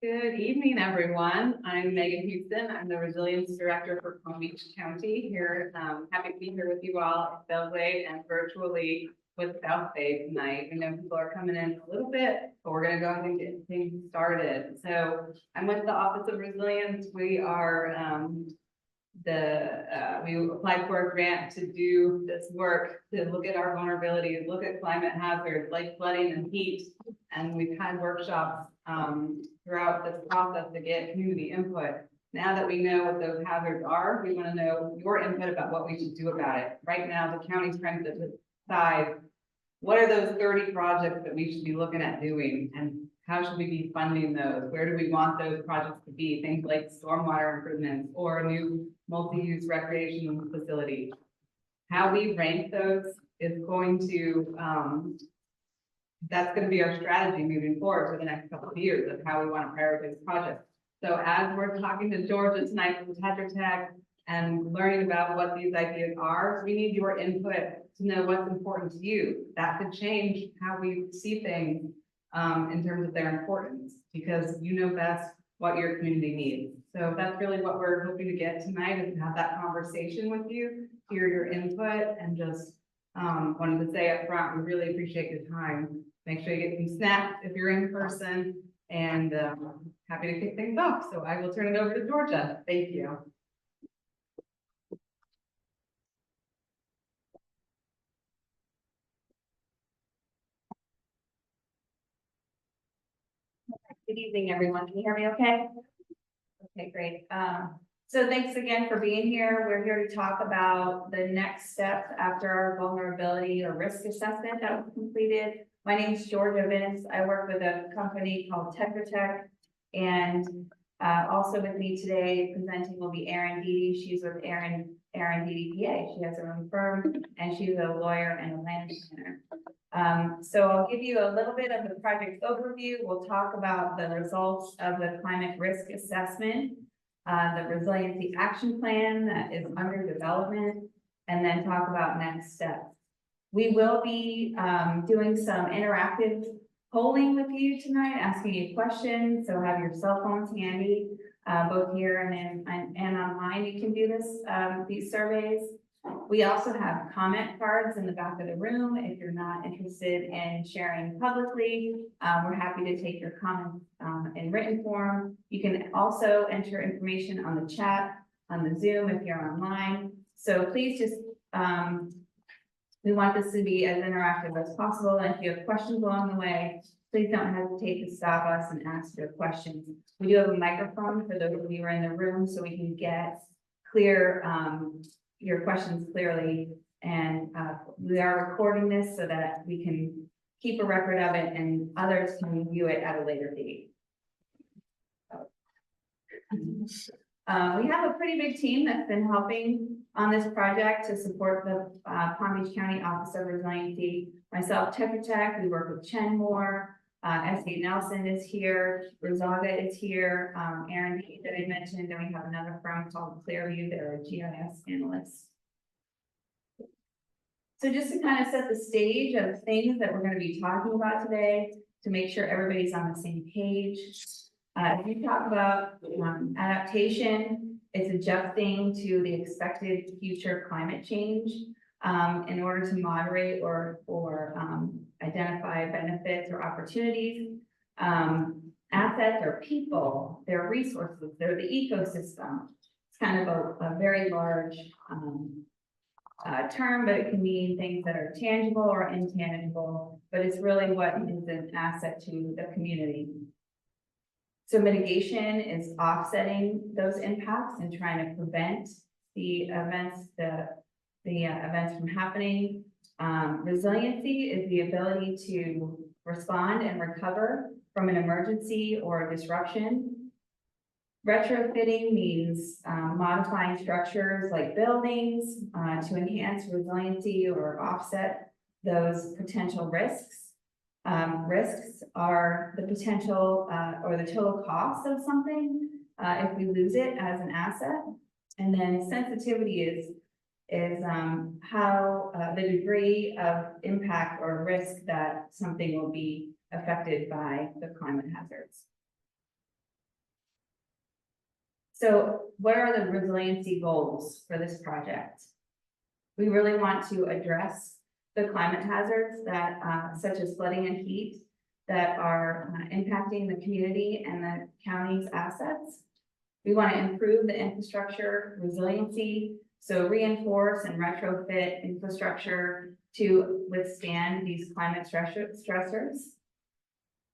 Good evening, everyone. I'm Megan Houston. I'm the Resilience Director for Palm Beach County here. Happy to be here with you all at Belle Glade and virtually with South Bay tonight. I know people are coming in a little bit, but we're going to go ahead and get things started. So I'm with the Office of Resilience. We are we applied for a grant to do this work, to look at our vulnerabilities, look at climate hazards like flooding and heat. And we've had workshops throughout this process to get community input. Now that we know what those hazards are, we want to know your input about what we should do about it. Right now, the county's trying to decide what are those 30 projects that we should be looking at doing, and how should we be funding those? Where do we want those projects to be? Things like stormwater improvements or a new multi-use recreational facility. How we rank those is going to, that's going to be our strategy moving forward for the next couple of years of how we want to prioritize projects. So as we're talking to Georgia tonight from Tetra Tech and learning about what these ideas are, we need your input to know what's important to you. That could change how we see things in terms of their importance, because you know best what your community needs. So that's really what we're hoping to get tonight, is to have that conversation with you, hear your input, and just wanted to say up front, we really appreciate your time. Make sure you get some snacks if you're in person, and happy to kick things off. So I will turn it over to Georgia. Thank you. Good evening, everyone. Can you hear me okay? Okay, great. So thanks again for being here. We're here to talk about the next steps after our vulnerability or risk assessment that was completed. My name is Georgia Vince. I work with a company called Tetra Tech, and also with me today presenting will be Erin Deedy. She's with Erin DDPA. She has her own firm, and she's a lawyer and a land planner. So I'll give you a little bit of the project overview. We'll talk about the results of the climate risk assessment, the resiliency action plan that is under development, and then talk about next steps. We will be doing some interactive polling with you tonight, asking you questions. So have your cell phones handy, both here and online. You can do these surveys. We also have comment cards in the back of the room. If you're not interested in sharing publicly, we're happy to take your comments in written form. You can also enter information on the chat, on the Zoom if you're online. So please just, we want this to be as interactive as possible. And if you have questions along the way, please don't hesitate to stop us and ask your questions. We do have a microphone for those of you who are in the room, so we can get clear your questions clearly, and we are recording this so that we can keep a record of it and others can view it at a later date. We have a pretty big team that's been helping on this project to support the Palm Beach County Office of Resiliency. Myself, Tetra Tech, we work with Chen Moore, S.A. Nelson is here, Rosaga is here, Erin that I mentioned, and we have another firm called Clearview. They're a GIS analyst. So just to kind of set the stage of things that we're going to be talking about today, to make sure everybody's on the same page. If you talk about adaptation, it's adjusting to the expected future climate change in order to moderate or identify benefits or opportunities. Assets are people, they're resources, they're the ecosystem. It's kind of a very large term, but it can mean things that are tangible or intangible, but it's really what is an asset to the community. So mitigation is offsetting those impacts and trying to prevent the events, events from happening. Resiliency is the ability to respond and recover from an emergency or a disruption. Retrofitting means modifying structures like buildings to enhance resiliency or offset those potential risks. Risks are the potential or the total cost of something if we lose it as an asset. And then sensitivity is how the degree of impact or risk that something will be affected by the climate hazards. So what are the resiliency goals for this project? We really want to address the climate hazards that, such as flooding and heat, that are impacting the community and the county's assets. We want to improve the infrastructure resiliency, so reinforce and retrofit infrastructure to withstand these climate stressors.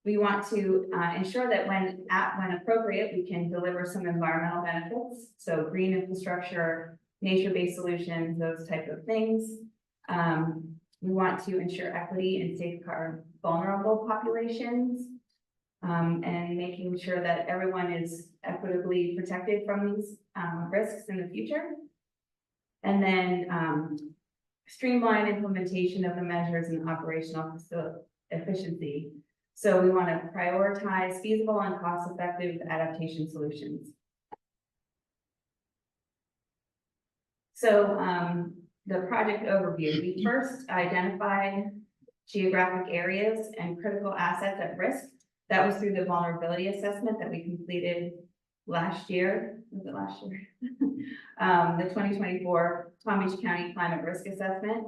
We want to ensure that when appropriate, we can deliver some environmental benefits, so green infrastructure, nature-based solutions, those type of things. We want to ensure equity and safeguard vulnerable populations, and making sure that everyone is equitably protected from these risks in the future. And then streamline implementation of the measures and operational efficiency. So we want to prioritize feasible and cost-effective adaptation solutions. So the project overview, we first identified geographic areas and critical assets at risk. That was through the vulnerability assessment that we completed last year. Was it last year? The 2024 Palm Beach County Climate Risk Assessment.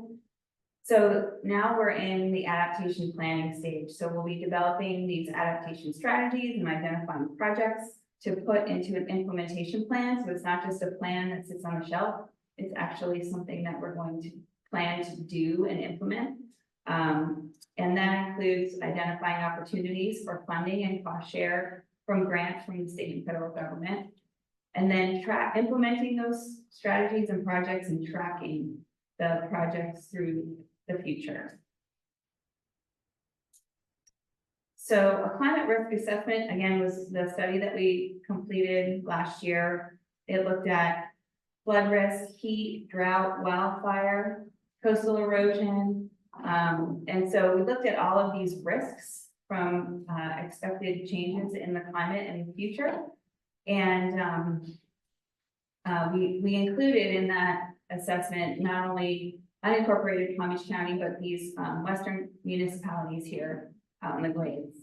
So now we're in the adaptation planning stage. So we'll be developing these adaptation strategies and identifying projects to put into an implementation plan. So it's not just a plan that sits on the shelf. It's actually something that we're going to plan to do and implement. And that includes identifying opportunities for funding and cost share from grants from the state and federal government. And then implementing those strategies and projects and tracking the projects through the future. So a climate risk assessment, again, was the study that we completed last year. It looked at flood risk, heat, drought, wildfire, coastal erosion. And so we looked at all of these risks from expected changes in the climate in the future. And we included in that assessment not only unincorporated Palm Beach County, but these western municipalities here out in the Glades.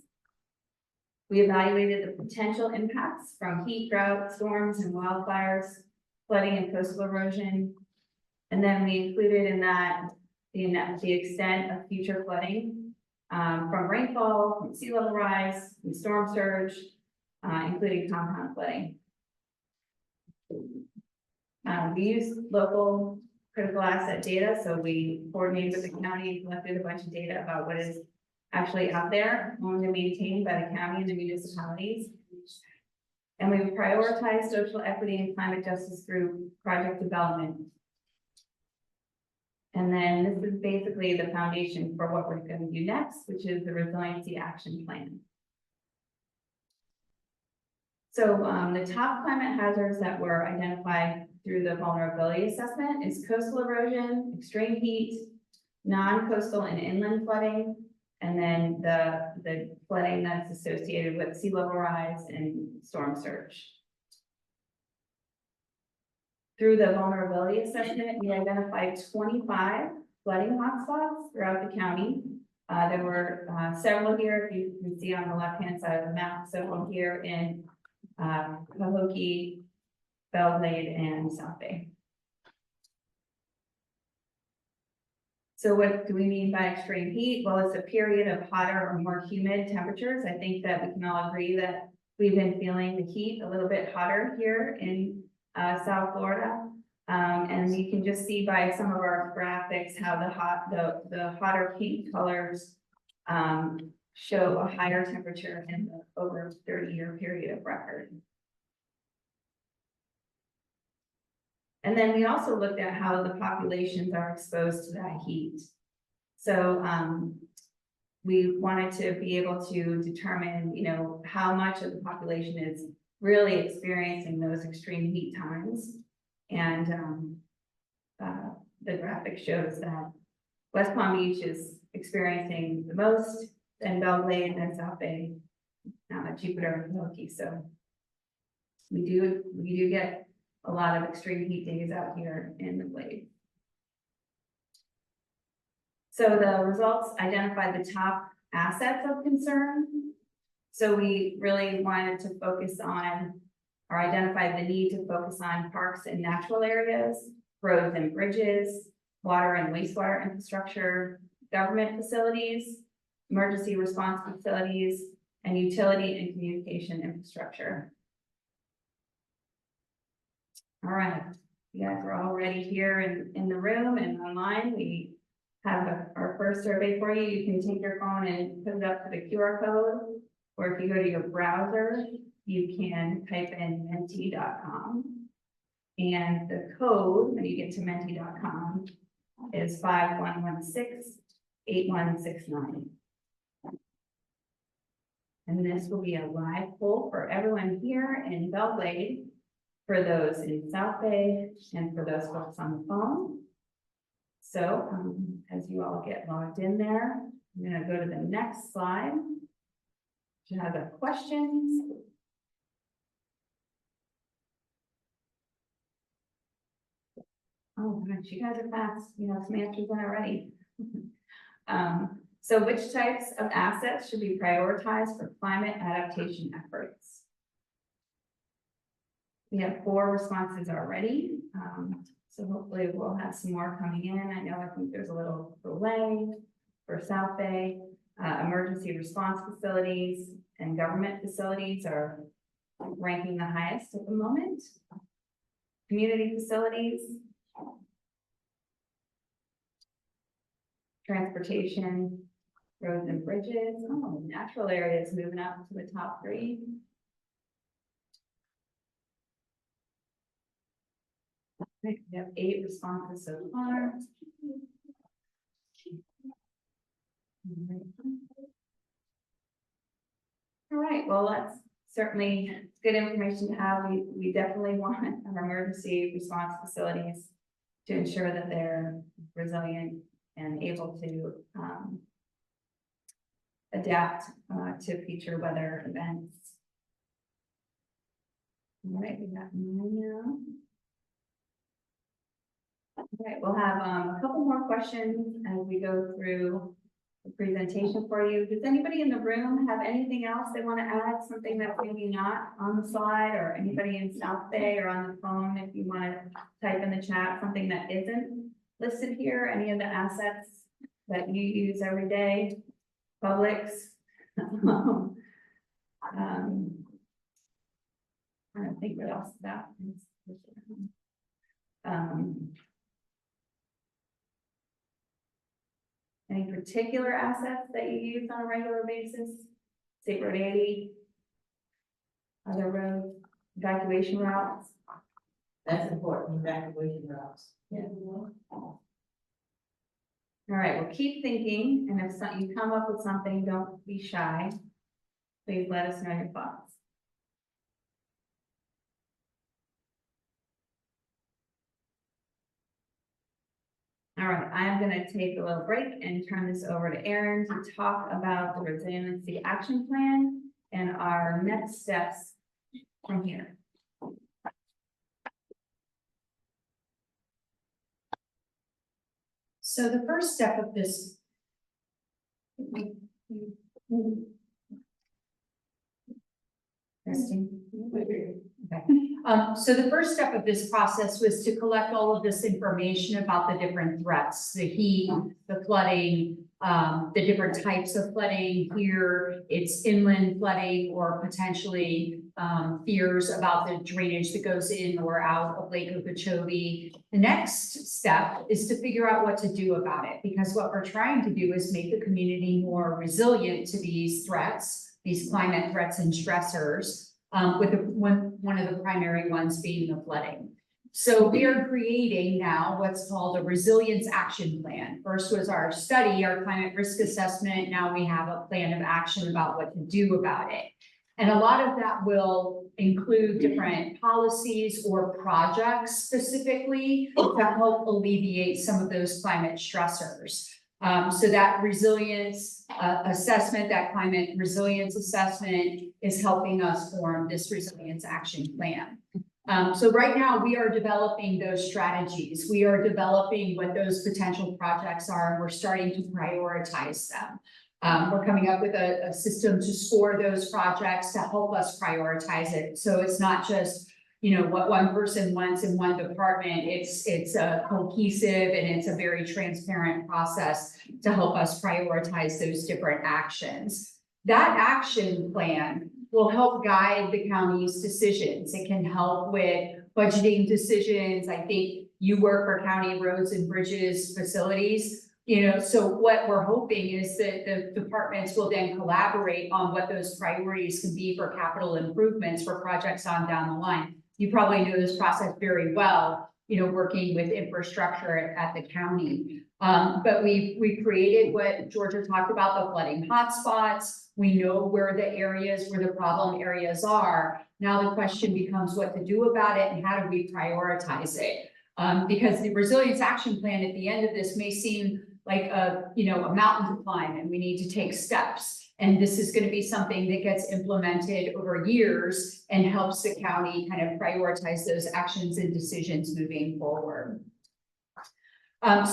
We evaluated the potential impacts from heat, drought, storms, and wildfires, flooding and coastal erosion. And then we included in that the extent of future flooding from rainfall, from sea level rise, from storm surge, including compound flooding. We used local critical asset data, so we coordinated with the county and collected a bunch of data about what is actually out there, owned and maintained by the county and the municipalities. And we prioritize social equity and climate justice through project development. And then this is basically the foundation for what we're going to do next, which is the resiliency action plan. So the top climate hazards that were identified through the vulnerability assessment is coastal erosion, extreme heat, non-coastal and inland flooding, and then the flooding that's associated with sea level rise and storm surge. Through the vulnerability assessment, we identified 25 flooding hotspots throughout the county. There were several here, if you can see on the left-hand side of the map, several here in Pahokee, Belle Glade, and South Bay. So what do we mean by extreme heat? Well, it's a period of hotter or more humid temperatures. I think that we can all agree that we've been feeling the heat a little bit hotter here in South Florida. And you can just see by some of our graphics how the hotter pink colors show a higher temperature in the over 30-year period of record. And then we also looked at how the populations are exposed to that heat. So we wanted to be able to determine, how much of the population is really experiencing those extreme heat times. And the graphic shows that West Palm Beach is experiencing the most, then Belle Glade, and South Bay, Jupiter and Pahokee. So we do get a lot of extreme heat days out here in the Glade. So the results identified the top assets of concern. So we really wanted to focus on or identified the need to focus on parks and natural areas, roads and bridges, water and wastewater infrastructure, government facilities, emergency response facilities, and utility and communication infrastructure. All right, you guys are already here in the room and online. We have our first survey for you. You can take your phone and put it up to the QR code, or if you go to your browser, you can type in menti.com. And the code, when you get to menti.com, is 5116-8169. And this will be a live poll for everyone here in Belle Glade, for those in South Bay, and for those folks on the phone. So as you all get logged in there, I'm going to go to the next slide, which has the questions. Oh gosh, you guys are fast. You have some answers in already. So which types of assets should be prioritized for climate adaptation efforts? We have 4 responses already. So hopefully we'll have some more coming in. I think there's a little delay for South Bay. Emergency response facilities and government facilities are ranking the highest at the moment. Community facilities, transportation, roads and bridges. Oh, natural areas moving up to the top 3. We have 8 responses so far. All right, well, that's certainly good information to have. We definitely want our emergency response facilities to ensure that they're resilient and able to adapt to future weather events. All right, we got 9 now. All right, we'll have a couple more questions as we go through the presentation for you. Does anybody in the room have anything else they want to add? Something that's maybe not on the slide, or anybody in South Bay or on the phone, if you want to type in the chat something that isn't listed here, any of the assets that you use every day, Publix. I don't think what else that is. Any particular assets that you use on a regular basis? State Road 80, other roads, evacuation routes. That's important, evacuation routes. Yeah. All right, well, keep thinking, and if you come up with something, don't be shy. Please let us know your thoughts. All right, I'm going to take a little break and turn this over to Erin to talk about the resiliency action plan and our next steps from here. So the first step of this. Testing. Okay. So the first step of this process was to collect all of this information about the different threats, the heat, the flooding, the different types of flooding. Here, it's inland flooding or potentially fears about the drainage that goes in or out of Lake Okeechobee. The next step is to figure out what to do about it, because what we're trying to do is make the community more resilient to these threats, these climate threats and stressors, with one of the primary ones being the flooding. So we are creating now what's called a resilience action plan. First was our study, our climate risk assessment. Now we have a plan of action about what to do about it. And a lot of that will include different policies or projects specifically to help alleviate some of those climate stressors. So that resilience assessment, that climate resilience assessment is helping us form this resilience action plan. So right now we are developing those strategies. We are developing what those potential projects are, and we're starting to prioritize them. We're coming up with a system to score those projects to help us prioritize it. So it's not just, what one person wants in one department. It's a cohesive and it's a very transparent process to help us prioritize those different actions. That action plan will help guide the county's decisions. It can help with budgeting decisions. I think you work for county roads and bridges facilities. So what we're hoping is that the departments will then collaborate on what those priorities can be for capital improvements for projects on down the line. You probably know this process very well, working with infrastructure at the county. But we created what Georgia talked about, the flooding hotspots. We know where the problem areas are. Now the question becomes what to do about it and how do we prioritize it? Because the resilience action plan at the end of this may seem like a mountain to climb and we need to take steps. And this is going to be something that gets implemented over years and helps the county kind of prioritize those actions and decisions moving forward.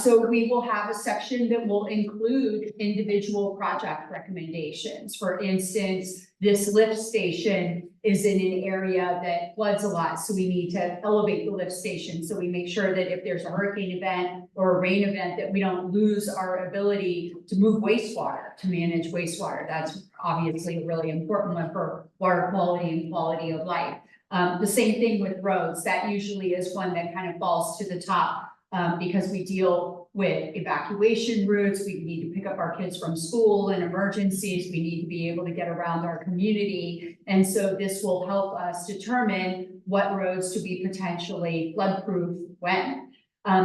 So we will have a section that will include individual project recommendations. For instance, this lift station is in an area that floods a lot, so we need to elevate the lift station. So we make sure that if there's a hurricane event or a rain event, that we don't lose our ability to move wastewater, to manage wastewater. That's obviously a really important one for water quality and quality of life. The same thing with roads. That usually is one that kind of falls to the top. Because we deal with evacuation routes, we need to pick up our kids from school and emergencies, we need to be able to get around our community. And so this will help us determine what roads to be potentially flood-proof when.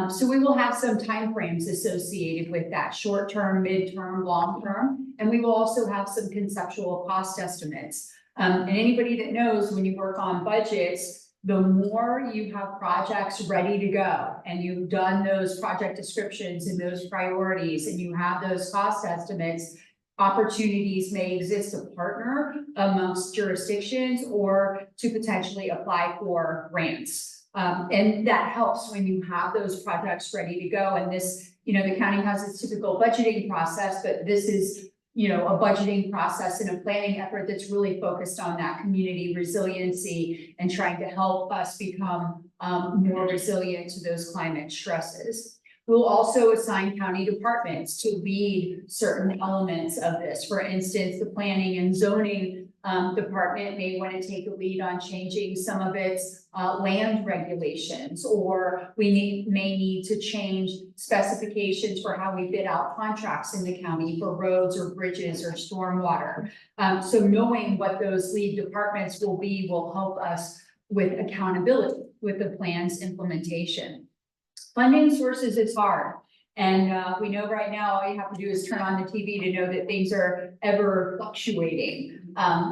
So we will have some timeframes associated with that, short-term, mid-term, long-term, and we will also have some conceptual cost estimates. And anybody that knows when you work on budgets, the more you have projects ready to go and you've done those project descriptions and those priorities and you have those cost estimates, opportunities may exist to partner amongst jurisdictions or to potentially apply for grants. And that helps when you have those projects ready to go. And this, the county has its typical budgeting process, but this is a budgeting process and a planning effort that's really focused on that community resiliency and trying to help us become more resilient to those climate stresses. We'll also assign county departments to lead certain elements of this. For instance, the planning and zoning department may want to take a lead on changing some of its land regulations, or we may need to change specifications for how we bid out contracts in the county for roads or bridges or stormwater. So knowing what those lead departments will be will help us with accountability with the plan's implementation. Funding sources is hard. And we know right now all you have to do is turn on the TV to know that things are ever fluctuating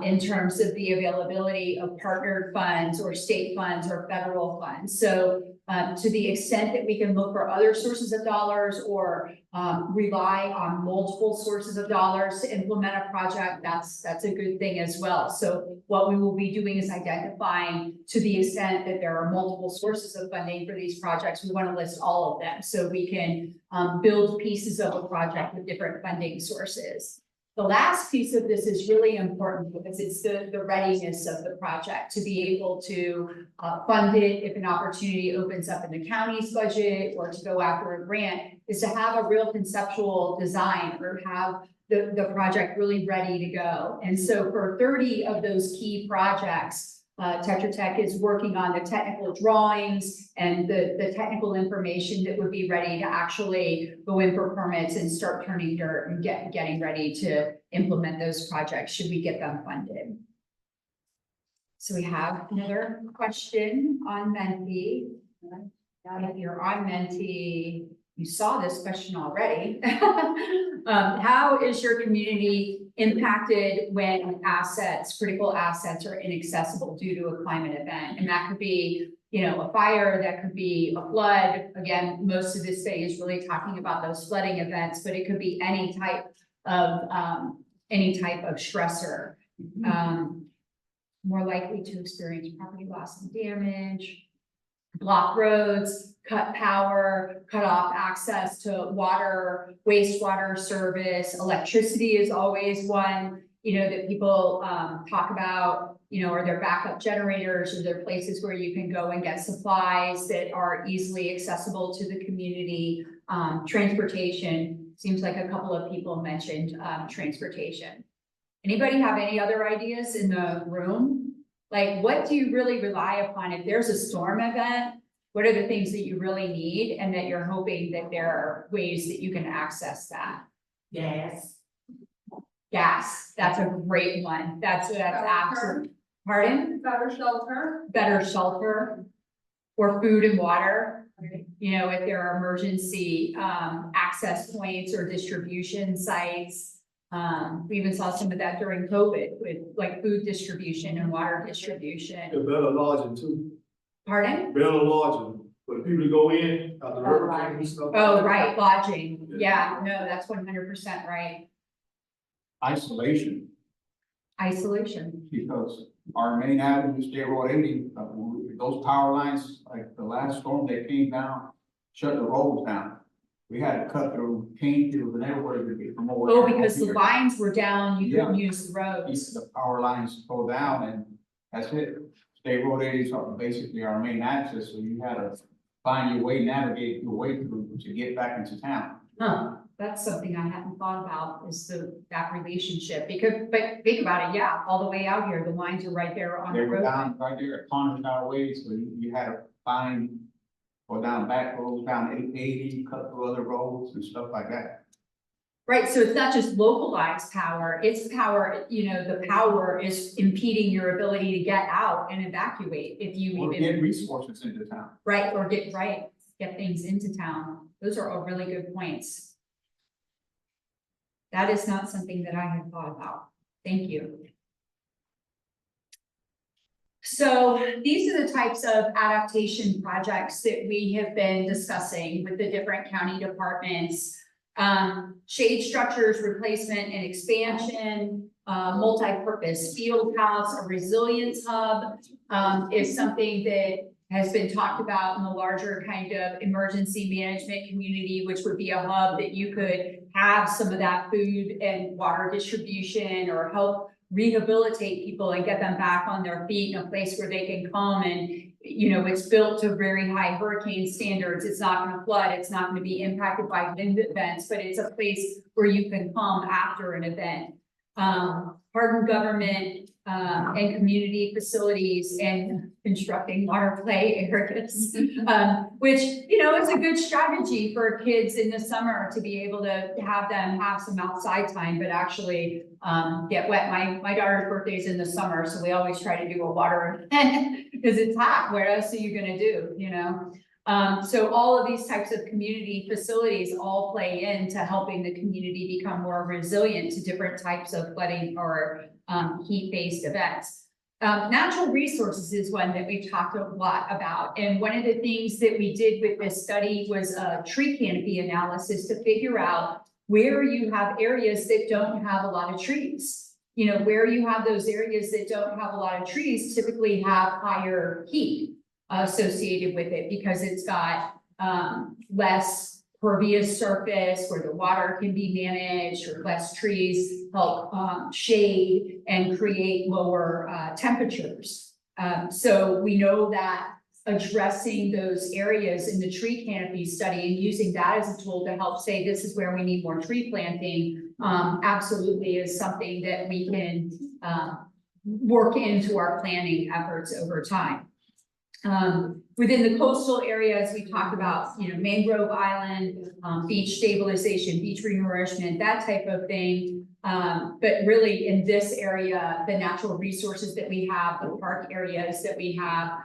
in terms of the availability of partnered funds or state funds or federal funds. So to the extent that we can look for other sources of dollars or rely on multiple sources of dollars to implement a project, that's a good thing as well. So what we will be doing is identifying, to the extent that there are multiple sources of funding for these projects, we want to list all of them so we can build pieces of a project with different funding sources. The last piece of this is really important because it's the readiness of the project to be able to fund it if an opportunity opens up in the county's budget or to go after a grant, is to have a real conceptual design or have the project really ready to go. And so for 30 of those key projects, Tetra Tech is working on the technical drawings and the technical information that would be ready to actually go in for permits and start turning dirt and getting ready to implement those projects should we get them funded. So we have another question on Menti. Now if you're on Menti, you saw this question already. How is your community impacted when critical assets are inaccessible due to a climate event? And that could be, a fire, that could be a flood. Again, most of this day is really talking about those flooding events, but it could be any type of stressor. More likely to experience property loss and damage. block roads, cut power, cut off access to water, wastewater service. Electricity is always one, that people talk about, are there backup generators, or there places where you can go and get supplies that are easily accessible to the community. Transportation, seems like a couple of people mentioned transportation. Anybody have any other ideas in the room? Like, what do you really rely upon if there's a storm event? What are the things that you really need and that you're hoping that there are ways that you can access that? Gas. Gas, that's a great one. That's absolutely, pardon? Better shelter. Better shelter or food and water. If there are emergency access points or distribution sites. We even saw some of that during COVID with like food distribution and water distribution. The better lodging too, Pardon? better lodging, for the people to go in, out the hurricane and stuff. Oh, right, lodging. Yeah, no, that's 100% right. Isolation, Isolation. because our main avenue, State Road 80, those power lines, like the last storm that came down, shut the roads down. We had to cut through cane fields and everywhere to get from over. Oh, there because the here. lines were down, you couldn't use the roads. The power lines go down and that's it. State Road 80 is basically our main access, so you had to find your way, navigate your way through to get back into town. Huh, that's something I hadn't thought about, is that relationship, but think about it, yeah, all the way out here, the lines are right there on They the were road. down right there at Conner Way, so you had to find, go down back roads, down 880, cut through other roads and stuff like that. Right, so it's not just localized power, it's power, the power is impeding your ability to get out and evacuate if you Or even, get resources into town. right, or get things into town. Those are all really good points. That is not something that I had thought about. Thank you. So these are the types of adaptation projects that we have been discussing with the different county departments. Shade structures, replacement and expansion, multi-purpose field house, a resilience hub, is something that has been talked about in the larger kind of emergency management community, which would be a hub that you could have some of that food and water distribution or help rehabilitate people and get them back on their feet in a place where they can come and, it's built to very high hurricane standards. It's not going to flood. It's not going to be impacted by wind events, but it's a place where you can come after an event. Hardened government and community facilities and constructing water play areas, which, is a good strategy for kids in the summer to be able to have them have some outside time, but actually get wet. My daughter's birthday is in the summer, so we always try to do a water event because it's hot. What else are you gonna do, So all of these types of community facilities all play into helping the community become more resilient to different types of flooding or heat-based events. Natural resources is one that we've talked a lot about. And one of the things that we did with this study was a tree canopy analysis to figure out where you have areas that don't have a lot of trees. Where you have those areas that don't have a lot of trees typically have higher heat associated with it because it's got less pervious surface where the water can be managed, or less trees help shade and create lower temperatures. So we know that addressing those areas in the tree canopy study and using that as a tool to help say this is where we need more tree planting absolutely is something that we can work into our planning efforts over time. Within the coastal areas, we talked about, mangrove island, beach stabilization, beach renourishment, that type of thing. But really in this area, the natural resources that we have, the park areas that we have,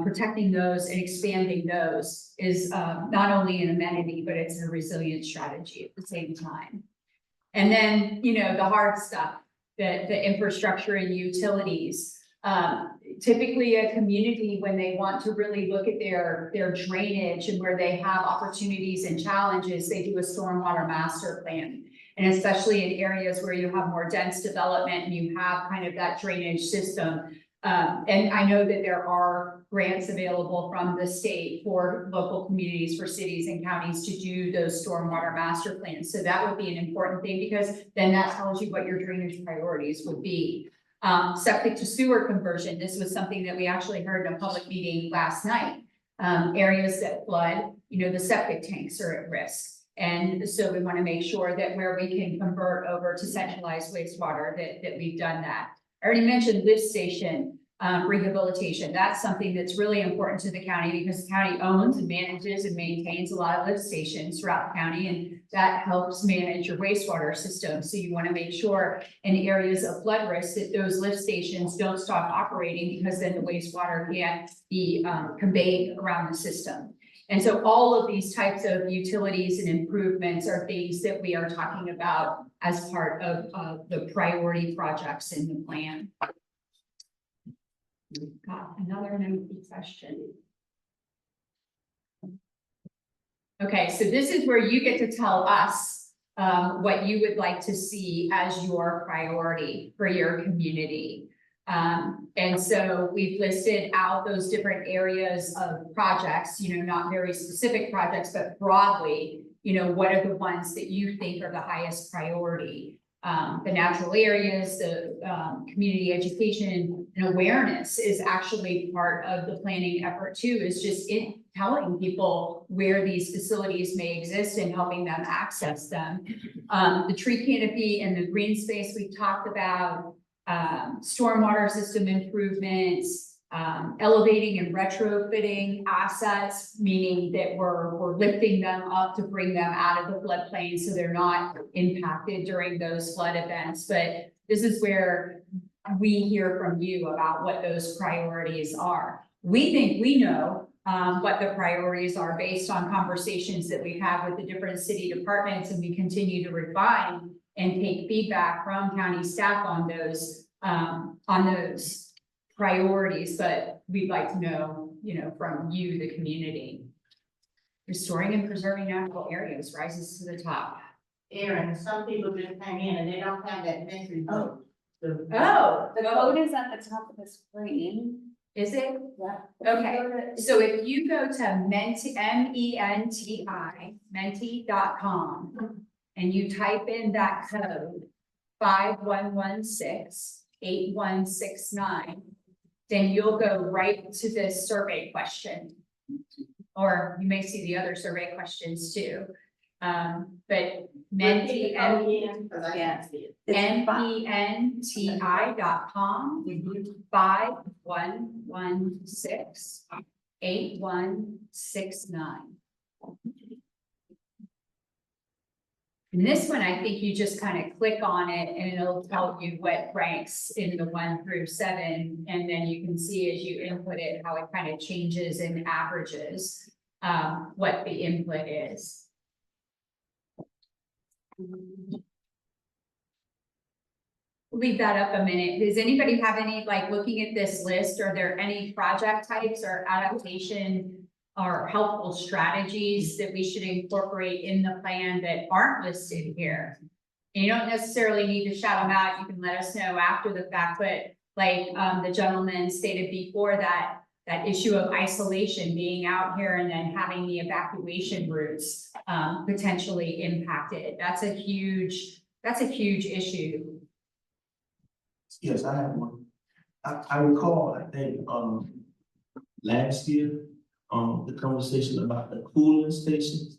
protecting those and expanding those is not only an amenity, but it's a resilient strategy at the same time. And then, the hard stuff, the infrastructure and utilities. Typically a community, when they want to really look at their drainage and where they have opportunities and challenges, they do a stormwater master plan. And especially in areas where you have more dense development and you have kind of that drainage system, And I know that there are grants available from the state for local communities, for cities and counties to do those stormwater master plans. So that would be an important thing, because then that tells you what your drainage priorities would be. Septic to sewer conversion, this was something that we actually heard in a public meeting last night. Areas that flood, the septic tanks are at risk. And so we want to make sure that where we can convert over to centralized wastewater, that we've done that. I already mentioned lift station rehabilitation. That's something that's really important to the county, because the county owns and manages and maintains a lot of lift stations throughout the county, and that helps manage your wastewater system. So you want to make sure in areas of flood risk that those lift stations don't stop operating, because then the wastewater can't be conveyed around the system. And so all of these types of utilities and improvements are things that we are talking about as part of the priority projects in the plan. Got another nosy question. Okay, so this is where you get to tell us what you would like to see as your priority for your community. And so we've listed out those different areas of projects, not very specific projects, but broadly, what are the ones that you think are the highest priority? The natural areas, the community education and awareness is actually part of the planning effort too, is just telling people where these facilities may exist and helping them access them. The tree canopy and the green space we talked about, stormwater system improvements, elevating and retrofitting assets, meaning that we're lifting them up to bring them out of the floodplain so they're not impacted during those flood events. But this is where we hear from you about what those priorities are. We think we know what the priorities are based on conversations that we've had with the different city departments, and we continue to refine and take feedback from county staff on those priorities, but we'd like to know, from you, the community. Restoring and preserving natural areas rises to the top. Aaron, some people just come in and they don't have that message vote. Oh, The code is at the top of the screen. is it? Yeah. Okay, so if you go to menti, menti.com, and you type in that code 5116-8169, then you'll go right to this survey question. Or you may see the other survey questions too. But menti, Because I can't see it. menti.com, 5116-8169. And this one, I think you just kind of click on it and it'll tell you what ranks in the 1 through 7. And then you can see as you input it, how it kind of changes and averages what the input is. Leave that up a minute. Does anybody have any, looking at this list, are there any project types or adaptation or helpful strategies that we should incorporate in the plan that aren't listed here? And you don't necessarily need to shout them out. You can let us know after the fact, but the gentleman stated before, that issue of isolation, being out here and then having the evacuation routes potentially impacted. That's a huge issue. Yes, I have one. I recall, I think, last year, the conversation about the cooling stations,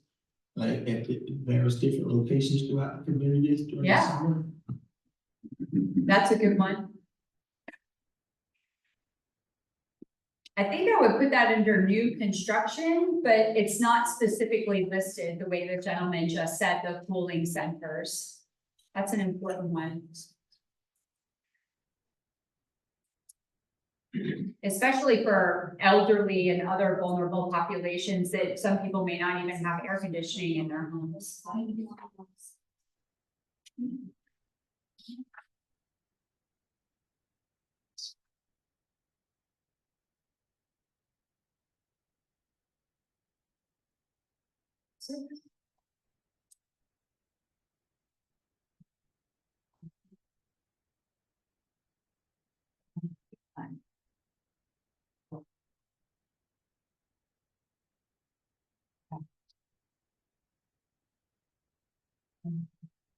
at the various different locations throughout the communities during the Yeah. summer. That's a good one. I think I would put that under new construction, but it's not specifically listed the way the gentleman just said, the cooling centers. That's an important one. Especially for elderly and other vulnerable populations, that some people may not even have air conditioning in their homes.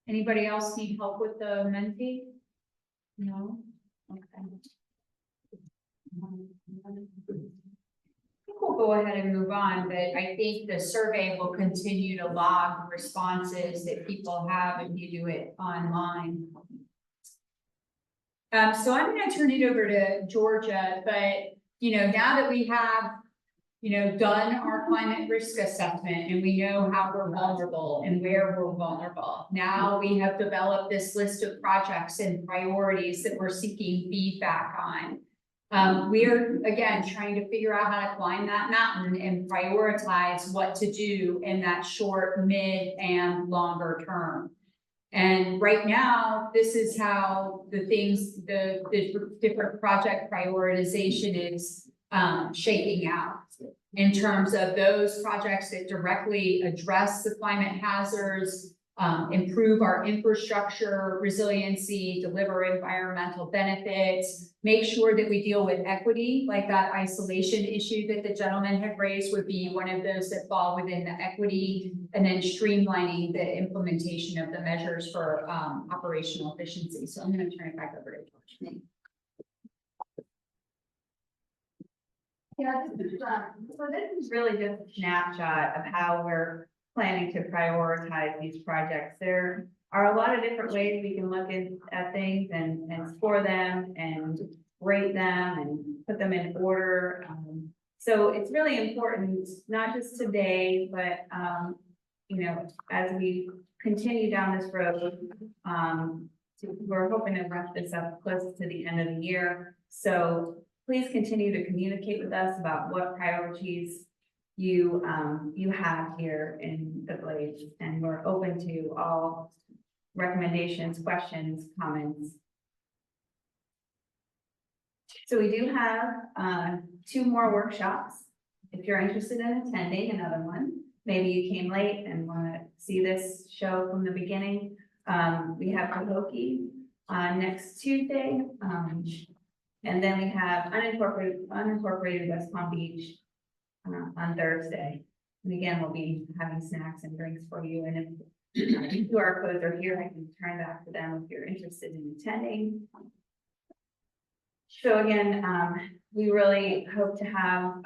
Anybody else need help with the Menti? No? Okay. I think we'll go ahead and move on, but I think the survey will continue to log responses that people have if you do it online. So I'm gonna turn it over to Georgia, but, now that we have, done our climate risk assessment and we know how we're vulnerable and where we're vulnerable. Now we have developed this list of projects and priorities that we're seeking feedback on. We are, again, trying to figure out how to climb that mountain and prioritize what to do in that short, mid, and longer term. And right now, this is how the different project prioritization is shaking out. In terms of those projects that directly address the climate hazards, improve our infrastructure resiliency, deliver environmental benefits, make sure that we deal with equity, like that isolation issue that the gentleman had raised would be one of those that fall within the equity, and then streamlining the implementation of the measures for operational efficiency. So I'm going to turn it back over to George. Yeah, so this is really just a snapshot of how we're planning to prioritize these projects. There are a lot of different ways we can look at things and score them and rate them and put them in order. So it's really important, not just today, but, as we continue down this road, we're hoping to wrap this up close to the end of the year. So please continue to communicate with us about what priorities you have here in the Glades, and we're open to all recommendations, questions, comments. So we do have 2 more workshops. If you're interested in attending another one, maybe you came late and want to see this show from the beginning. We have Cahokie next Tuesday, and then we have unincorporated West Palm Beach on Thursday. And again, we'll be having snacks and drinks for you. And if QR codes are here, I can turn back to them if you're interested in attending. So again, we really hope to have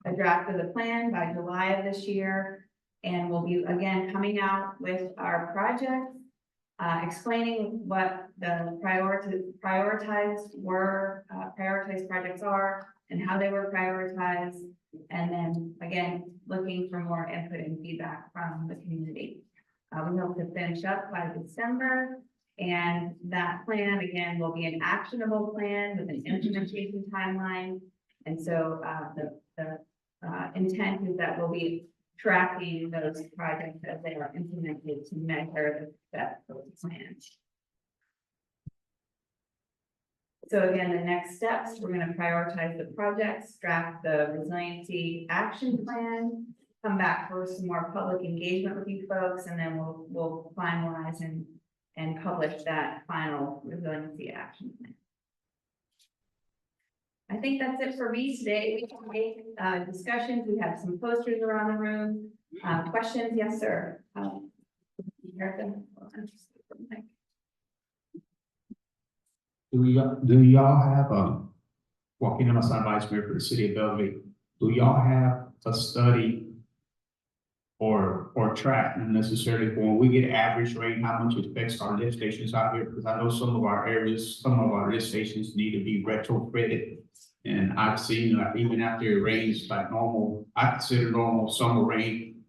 a draft of the plan by July of this year. And we'll be again coming out with our projects, explaining what the prioritized projects are and how they were prioritized. And then again, looking for more input and feedback from the community. We hope to finish up by December, and that plan again will be an actionable plan with an implementation timeline. And so the intent is that we'll be tracking those projects as they are implemented to measure the success of the plan. So again, the next steps, we're going to prioritize the projects, draft the resiliency action plan, come back for some more public engagement with you folks, and then we'll finalize and publish that final resiliency action plan. I think that's it for me today. We can make discussions. We have some posters around the room. Questions? Yes, sir. Erica? Do y'all have walking in my son vice mayor for the city of Belle Glade, do y'all have a study or track necessarily when we get average rate, how much it affects our lift stations out here? Because I know some of our areas, some of our lift stations need to be retrofitted. And I've seen like even after it rains like normal, I consider normal summer rain,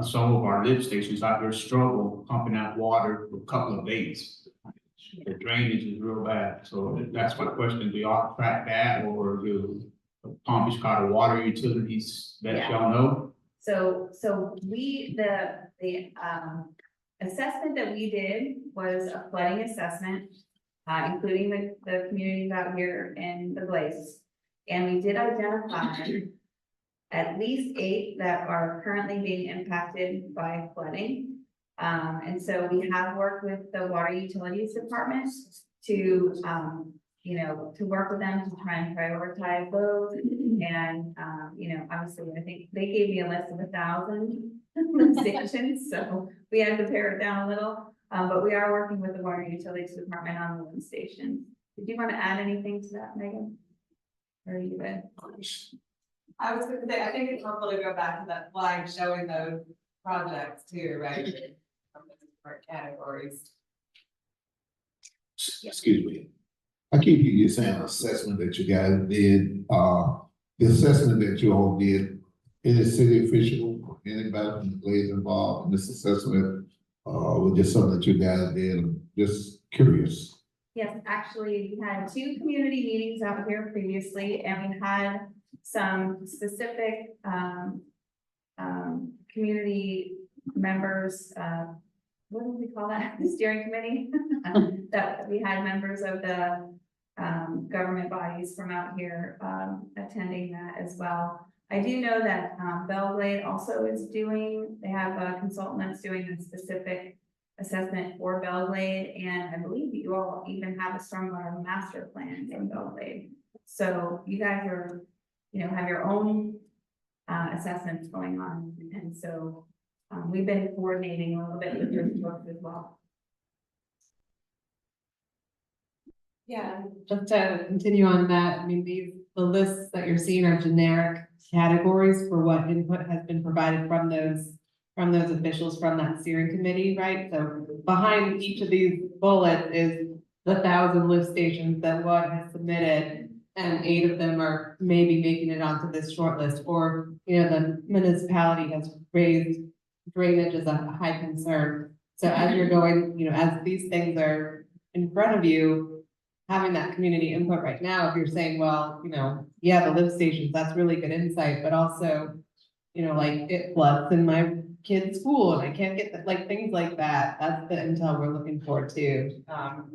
some of our lift stations out here struggle pumping out water for a couple of days. The drainage is real bad. So that's my question. Do y'all track that, or do Palm Beach County water utilities that y'all know? So we, the assessment that we did was a flooding assessment, including the communities out here in the Glades. And we did identify at least 8 that are currently being impacted by flooding. And so we have worked with the water utilities department to you know, to work with them to try and prioritize those. And, you know, obviously, I think they gave me a list of 1,000 stations, so we had to pare it down a little. But we are working with the water utilities department on the lift stations. Did you want to add anything to that, Megan? Or are you good? I was gonna say, I think it's helpful to go back to that slide showing those projects too, right? From the different categories. Excuse me. I keep you saying assessment that you guys did, the assessment that you all did, any city official, anybody from the Glades involved in this assessment? Was just something that you guys did, I'm just curious. Yes, actually, we had 2 community meetings out here previously, and we had some specific, community members, what do we call that, the steering committee? That we had members of the, government bodies from out here, attending that as well. I do know that, Belle Glade also is doing, they have a consultant that's doing a specific assessment for Belle Glade, and I believe you all even have a stormwater master plan in Belle Glade. So you guys are, you know, have your own assessments going on, and so we've been coordinating a little bit with your folks as well. Yeah, just to continue on that, I mean, the lists that you're seeing are generic categories for what input has been provided from those officials from that steering committee, right? So behind each of these bullets is the 1,000 lift stations that WUD has submitted, and 8 of them are maybe making it onto this short list, or, you know, the municipality has raised drainage as a high concern. So as you're going, you know, as these things are in front of you, having that community input right now, if you're saying, well, you know, yeah, the lift stations, that's really good insight, but also, you know, like it floods in my kid's school and I can't get that, like things like that. That's the intel we're looking for too.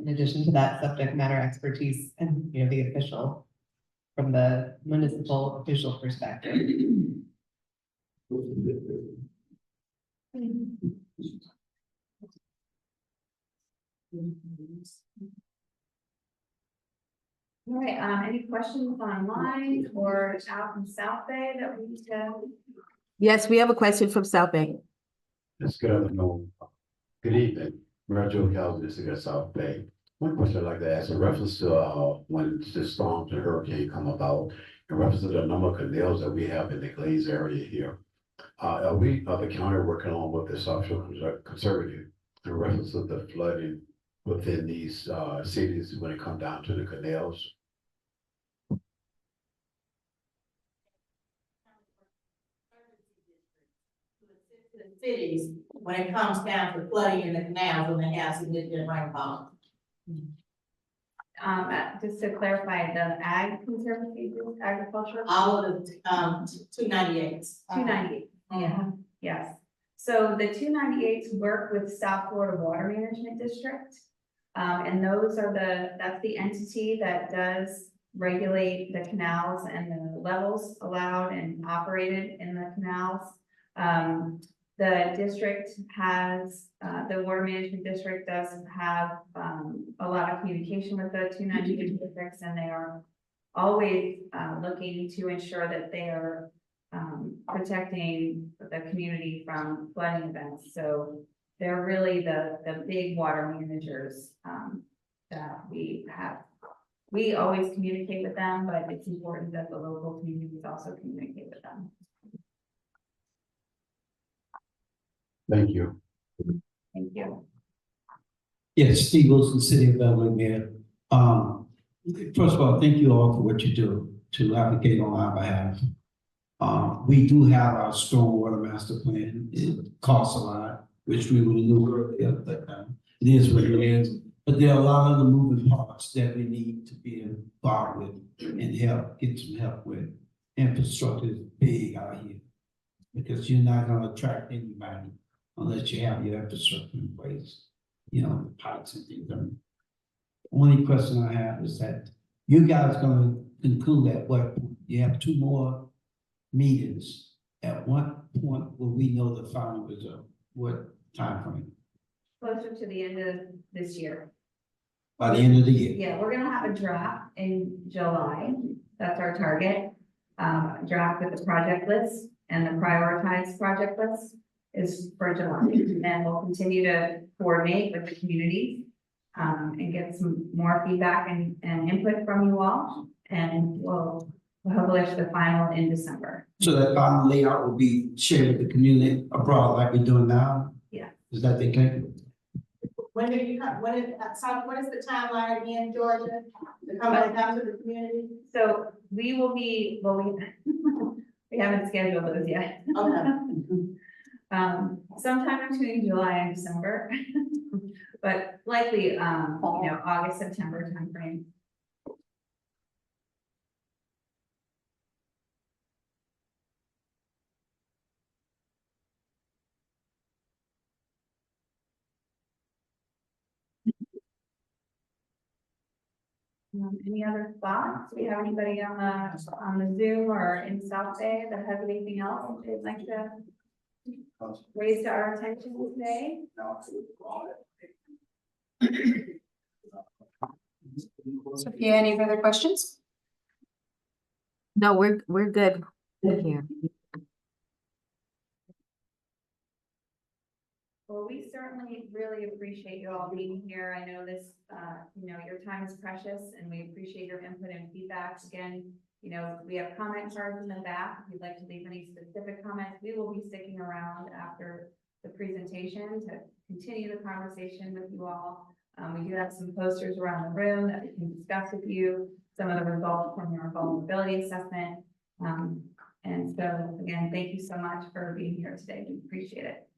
In addition to that subject matter expertise and, you know, the official from the municipal official perspective. All right, any questions online or out in South Bay that we need to? Yes, we have a question from South Bay. Yes, good afternoon. Good evening. Roger Calvin, this is South Bay. One question I'd like to ask in reference to when the storms and hurricane come about, in reference to the number of canals that we have in the Glades area here. Are we, the county working on with the South Shore Conservative in reference to the flooding within these cities when it comes down to the canals? The cities, when it comes down to flooding in the canals when they have significant rainfall. Just to clarify, the ag conservancy, agriculture? All of the, 298s. 298, yeah, yes. So the 298s work with South Florida Water Management District. And those are that's the entity that does regulate the canals and the levels allowed and operated in the canals. The district has, the Water Management District does have a lot of communication with the 298 districts, and they are always looking to ensure that they are protecting the community from flooding events. So they're really the big water managers that we have. We always communicate with them, but it's important that the local communities also communicate with them. Thank you. Thank you. Yes, Steve Wilson, City of Belle Glade, Mayor. First of all, thank you all for what you do to advocate on our behalf. We do have our stormwater master plan. It costs a lot, which we would have knew earlier, but it is what it is. But there are a lot of other moving parts that we need to be involved with and get some help with. Infrastructure is big out here because you're not going to attract anybody unless you have your infrastructure in place, you know, the pipes and things. Only question I have is that you guys going to conclude at what point? You have 2 more meetings. At what point will we know the final result? What time frame? Closer to the end of this year. by the end of the year. Yeah, we're gonna have a draft in July. That's our target. Draft with the project list and the prioritized project list is for July. And we'll continue to coordinate with the community and get some more feedback and input from you all. And we'll publish the final in December. So that final layout will be shared with the community abroad like we're doing now? Yeah. Is that the case? When do you come, what is the timeline again, Georgia, to come back down to the community? So we will be, well, we haven't scheduled those yet. Okay. Sometime between July and December, but likely, August, September timeframe. Any other thoughts? Do we have anybody on the Zoom or in South Bay that has anything else they'd like to raise to our attention today? Sophia, any further questions? No, we're good here. Well, we certainly really appreciate you all being here. I know this, your time is precious and we appreciate your input and feedback. Again, we have comment cards in the back. If you'd like to leave any specific comments, we will be sticking around after the presentation to continue the conversation with you all. We do have some posters around the room that we can discuss with you, some of the results from your vulnerability assessment. And so again, thank you so much for being here today. We appreciate it.